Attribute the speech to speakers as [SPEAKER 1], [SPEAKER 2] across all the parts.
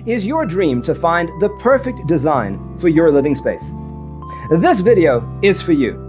[SPEAKER 1] is your dream to find the perfect design for your living space? This video is for you.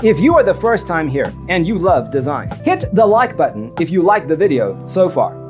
[SPEAKER 1] If you are the first time here and you love design, hit the like button if you like the video so far.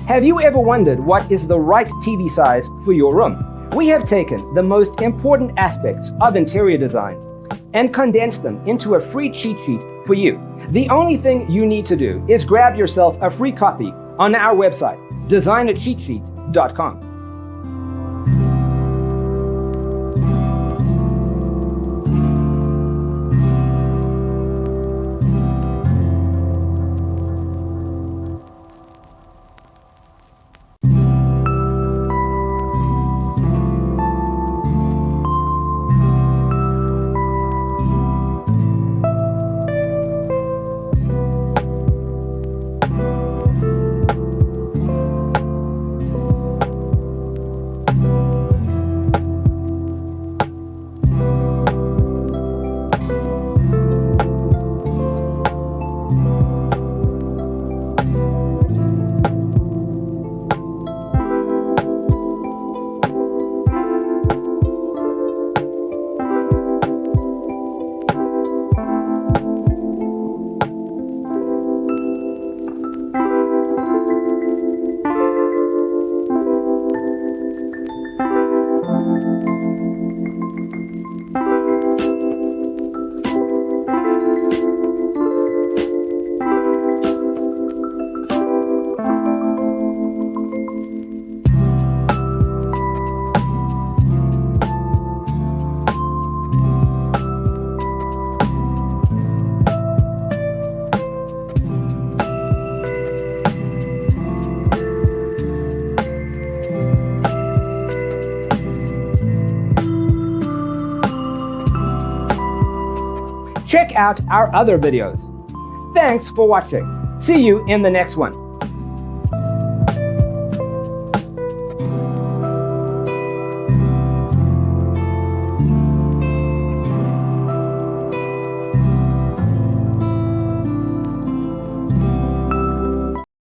[SPEAKER 1] Have you ever wondered what is the right TV size for your room? We have taken the most important aspects of interior design and condensed them into a free cheat sheet for you. The only thing you need to do is grab yourself a free copy on our website, designercheatsheet.com. Check out our other videos. Thanks for watching. See you in the next one.